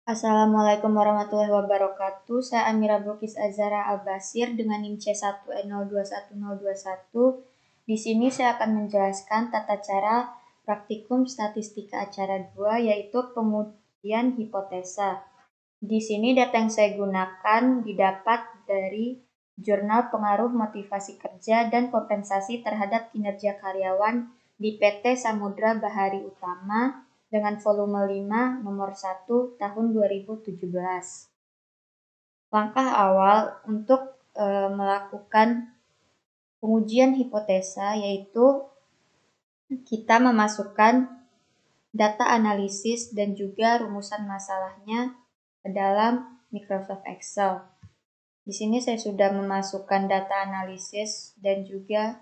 Assalamualaikum warahmatullahi wabarakatuh. Saya Amira Brukis Azhara Al-Basir dengan NIM C1N021021. Di sini saya akan menjelaskan tata cara praktikum statistika acara 2, yaitu pengujian hipotesa. Di sini data yang saya gunakan didapat dari Jurnal Pengaruh Motivasi Kerja dan Kompensasi Terhadap Kinerja Karyawan di PT Samudra Bahari Utama dengan volume 5 nomor 1 tahun 2017. Langkah awal untuk melakukan pengujian hipotesa yaitu kita memasukkan data analisis dan juga rumusan masalahnya ke dalam Microsoft Excel. Di sini saya sudah memasukkan data analisis dan juga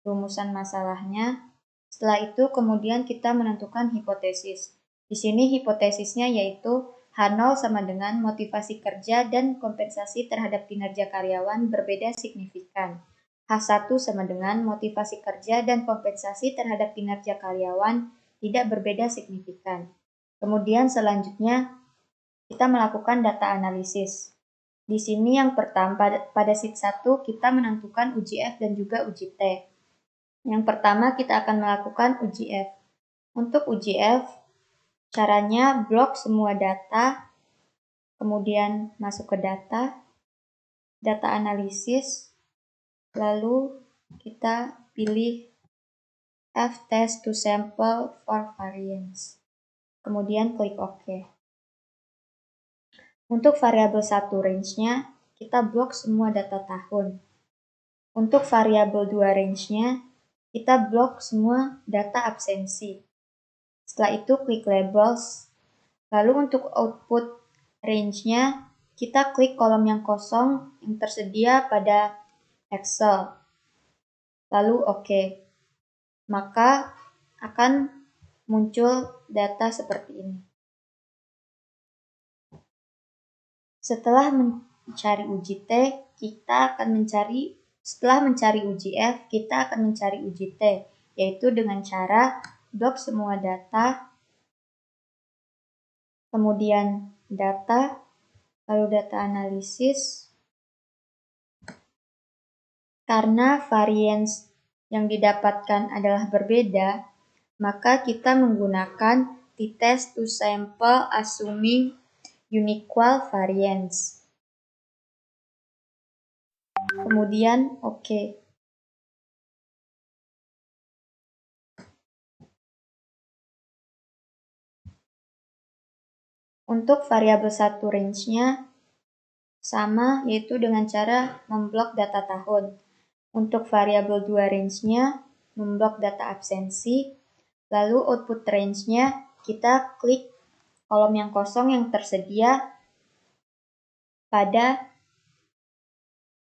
rumusan masalahnya. Setelah itu kemudian kita menentukan hipotesis. Di sini hipotesisnya yaitu H0 sama dengan motivasi kerja dan kompensasi terhadap kinerja karyawan berbeda signifikan. H1 sama dengan motivasi kerja dan kompensasi terhadap kinerja karyawan tidak berbeda signifikan. Kemudian selanjutnya kita melakukan data analisis. Di sini yang pertama pada sheet 1 kita menentukan uji F dan juga uji T. Yang pertama kita akan melakukan uji F. Untuk uji F, caranya blok semua data, kemudian masuk ke data analisis, lalu kita pilih F test to sample for variance. Kemudian klik OK. Untuk variabel 1 range-nya, kita blok semua data tahun. Untuk variabel 2 range-nya, kita blok semua data absensi. Setelah itu klik labels. Lalu untuk output range-nya, kita klik kolom yang kosong yang tersedia pada Excel. Lalu OK. Maka akan muncul data seperti ini. Setelah mencari uji T, setelah mencari uji F, kita akan mencari uji T, yaitu dengan cara blok semua data, kemudian data, lalu data analisis. Karena variance yang didapatkan adalah berbeda, maka kita menggunakan t-test to sample assuming unequal variance. Kemudian OK. Untuk variabel 1 range-nya sama, yaitu dengan cara memblok data tahun. Untuk variabel 2 range-nya memblok data absensi. Lalu output range-nya kita klik kolom yang kosong yang tersedia pada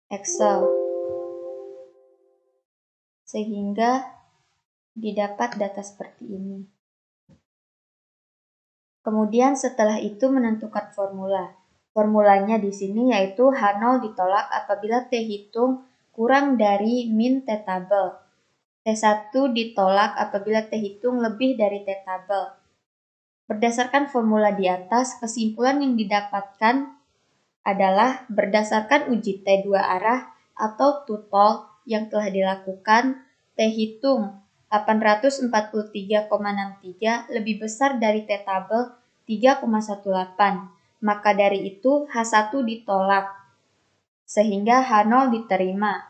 Excel. Sehingga didapat data seperti ini. Kemudian setelah itu menentukan formula. Formulanya di sini yaitu H0 ditolak apabila T hitung kurang dari min T tabel. T1 ditolak apabila T hitung lebih dari T tabel. Berdasarkan formula di atas, kesimpulan yang didapatkan adalah berdasarkan uji T dua arah atau total yang telah dilakukan, T hitung 843,63 lebih besar dari T tabel 3,18. Maka dari itu H1 ditolak, sehingga H0 diterima.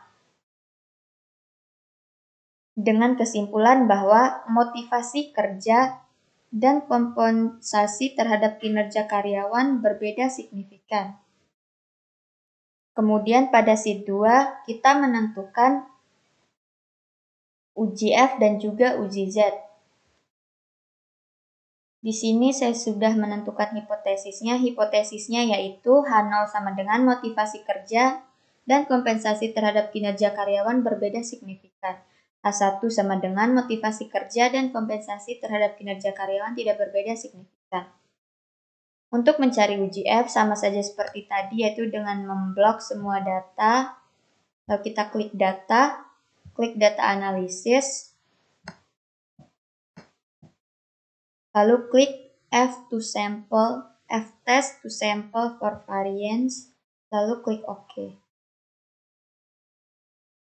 Dengan kesimpulan bahwa motivasi kerja dan kompensasi terhadap kinerja karyawan berbeda signifikan. Kemudian pada sheet 2 kita menentukan uji F dan juga uji Z. Di sini saya sudah menentukan hipotesisnya. Hipotesisnya yaitu H0 sama dengan motivasi kerja dan kompensasi terhadap kinerja karyawan berbeda signifikan. H1 sama dengan motivasi kerja dan kompensasi terhadap kinerja karyawan tidak berbeda signifikan. Untuk mencari uji F sama saja seperti tadi, yaitu dengan memblok semua data. Lalu kita klik data analisis, lalu klik F to sample ftest to sample for variance, lalu klik OK.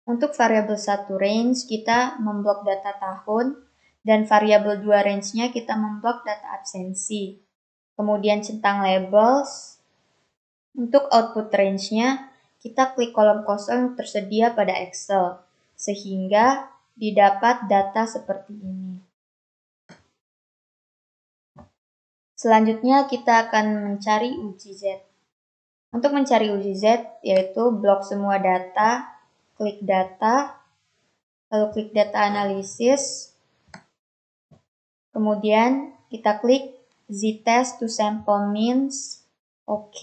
Untuk variabel 1 range, kita memblok data tahun, dan variabel 2 range-nya kita memblok data absensi. Kemudian centang labels. Untuk output range-nya, kita klik kolom kosong yang tersedia pada Excel, sehingga didapat data seperti ini. Selanjutnya, kita akan mencari uji Z. Untuk mencari uji Z, yaitu blok semua data, klik data, lalu klik data analisis, kemudian kita klik Z-test to sample means, OK.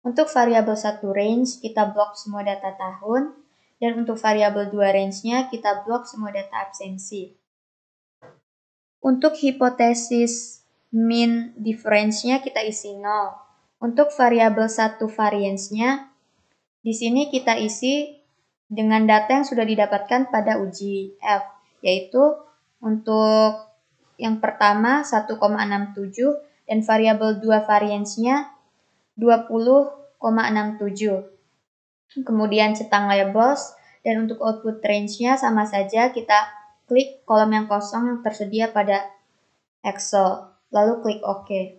Untuk variabel 1 range, kita blok semua data tahun, dan untuk variabel 2 range-nya, kita blok semua data absensi. Untuk hipotesis mean difference-nya, kita isi 0. Untuk variabel 1 variance-nya, di sini kita isi dengan data yang sudah didapatkan pada uji F, yaitu untuk yang pertama 1,67 dan variabel 2 variance-nya 20,67. Kemudian centang labels, dan untuk output range-nya sama saja, kita klik kolom yang kosong yang tersedia pada Excel, lalu klik OK.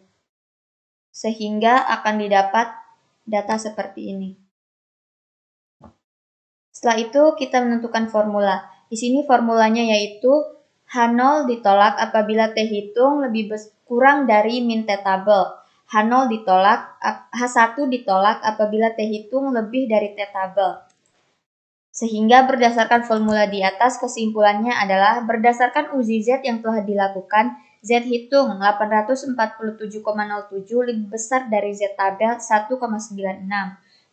Sehingga akan didapat data seperti ini. Setelah itu kita menentukan formula. Di sini formulanya yaitu H0 ditolak apabila T hitung lebih kurang dari min T tabel. H1 ditolak apabila T hitung lebih dari T tabel. Sehingga berdasarkan formula di atas, kesimpulannya adalah berdasarkan uji Z yang telah dilakukan, Z hitung 847,07 lebih besar dari Z tabel 1,96.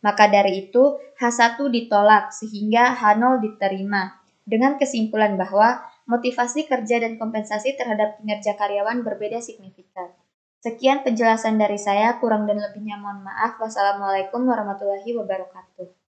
Maka dari itu, H1 ditolak sehingga H0 diterima. Dengan kesimpulan bahwa motivasi kerja dan kompensasi terhadap kinerja karyawan berbeda signifikan. Sekian penjelasan dari saya, kurang dan lebihnya mohon maaf. Wassalamualaikum warahmatullahi wabarakatuh.